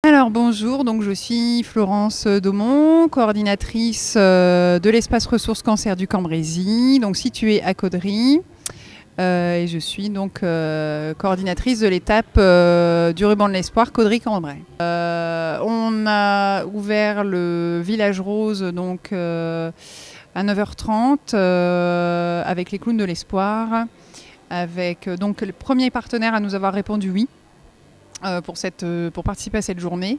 Alors bonjour, donc je suis Florence Daumont, coordinatrice de l'espace ressources cancer du Cambrésis, donc situé à Caudry. Et je suis donc coordinatrice de l'étape du ruban de l'espoir Caudry-Cambrai. On a ouvert le village rose donc à 9h30 avec les clowns de l'espoir, avec donc le premier partenaire à nous avoir répondu oui. Pour participer à cette journée.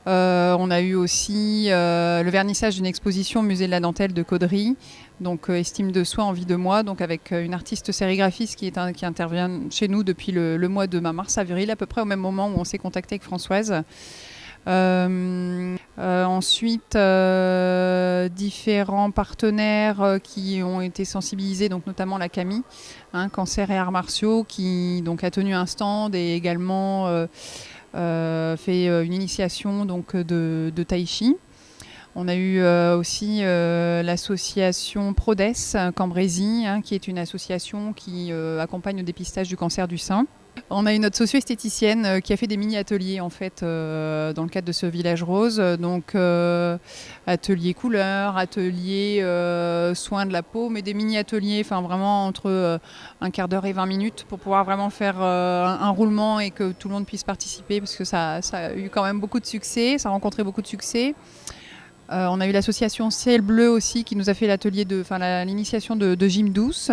On a eu aussi le vernissage d'une exposition au musée de la dentelle de Caudry, donc estime de soi, envie de moi, donc avec une artiste sérigraphiste qui intervient chez nous depuis le mois de mars-avril, à peu près au même moment où on s'est contacté avec Françoise. Ensuite, différents partenaires qui ont été sensibilisés, donc notamment la CAMI, Cancer et Arts Martiaux, qui donc a tenu un stand et également fait une initiation donc, de Tai Chi. On a eu aussi l'association Prodes Cambrésis, qui est une association qui accompagne le dépistage du cancer du sein. On a une autre socio-esthéticienne qui a fait des mini-ateliers en fait dans le cadre de ce village rose, donc atelier couleurs, atelier soins de la peau, mais des mini-ateliers, enfin vraiment entre un quart d'heure et 20 minutes pour pouvoir vraiment faire un roulement et que tout le monde puisse participer parce que ça a eu quand même beaucoup de succès, ça a rencontré beaucoup de succès. On a eu l'association Ciel Bleu aussi qui nous a fait l'initiation de gym douce.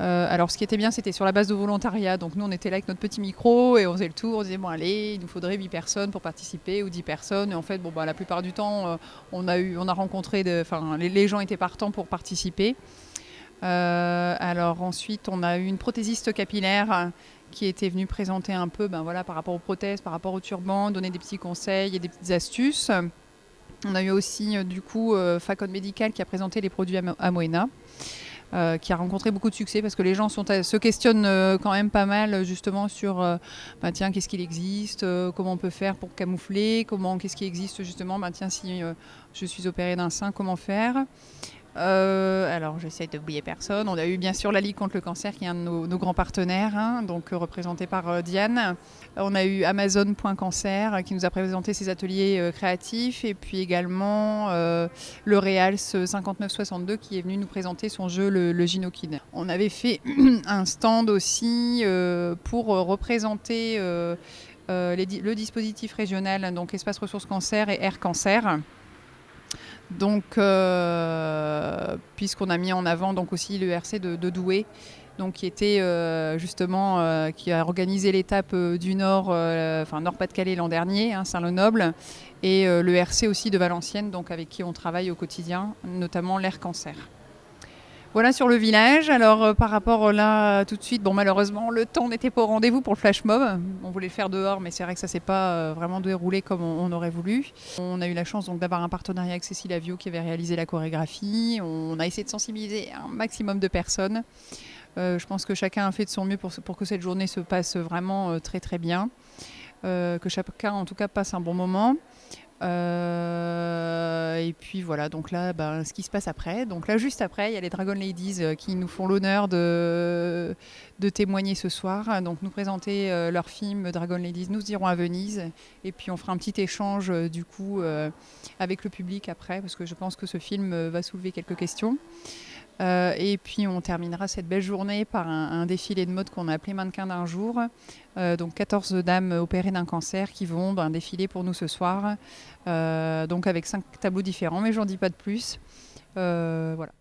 Alors ce qui était bien, c'était sur la base de volontariat, donc nous on était là avec notre petit micro et on faisait le tour, on disait bon allez, il nous faudrait 8 personnes pour participer ou 10 personnes, et en fait la plupart du temps on a rencontré, les gens étaient partants pour participer. Alors ensuite on a eu une prothésiste capillaire qui était venue présenter un peu par rapport aux prothèses, par rapport aux turbans, donner des petits conseils et des petites astuces. On a eu aussi Facon Médical qui a présenté les produits à Moena. Qui a rencontré beaucoup de succès parce que les gens se questionnent quand même pas mal justement sur qu'est-ce qu'il existe, comment on peut faire pour camoufler, qu'est-ce qui existe justement, si je suis opérée d'un sein, comment faire. Alors j'essaie d'oublier personne. On a eu bien sûr la Ligue contre le cancer qui est un de nos grands partenaires, donc représenté par Diane. On a eu Amazon.cancer qui nous a présenté ses ateliers créatifs, et puis également le Reals 5962 qui est venu nous présenter son jeu le Ginokid. On avait fait un stand aussi pour représenter le dispositif régional, donc Espace Ressources Cancer et Air Cancer. Donc, puisqu'on a mis en avant donc aussi l'ERC de Douai, donc qui était qui a organisé l'étape du Nord, Nord-Pas-de-Calais l'an dernier, Saint-Lenoble, et l'ERC aussi de Valenciennes, donc avec qui on travaille au quotidien, notamment l'Air Cancer. Voilà sur le village. Alors par rapport là tout de suite, malheureusement le temps n'était pas au rendez-vous pour le flash mob. On voulait le faire dehors, mais c'est vrai que ça s'est pas vraiment déroulé comme on aurait voulu. On a eu la chance donc d'avoir un partenariat avec Cécile Avio qui avait réalisé la chorégraphie. On a essayé de sensibiliser un maximum de personnes. Je pense que chacun a fait de son mieux pour que cette journée se passe vraiment très très bien. Que chacun en tout cas passe un bon moment. Et puis voilà, donc là, ce qui se passe après. Donc là, juste après, il y a les Dragon Ladies qui nous font l'honneur de témoigner ce soir, donc nous présenter leur film Dragon Ladies, Nous irons à Venise, et puis on fera un petit échange avec le public après, parce que je pense que ce film va soulever quelques questions. Et puis on terminera cette belle journée par un défilé de mode qu'on a appelé Mannequin d'un jour. Donc 14 dames opérées d'un cancer qui vont défiler pour nous ce soir. Donc avec 5 tableaux différents, mais j'en dis pas de plus. Voilà.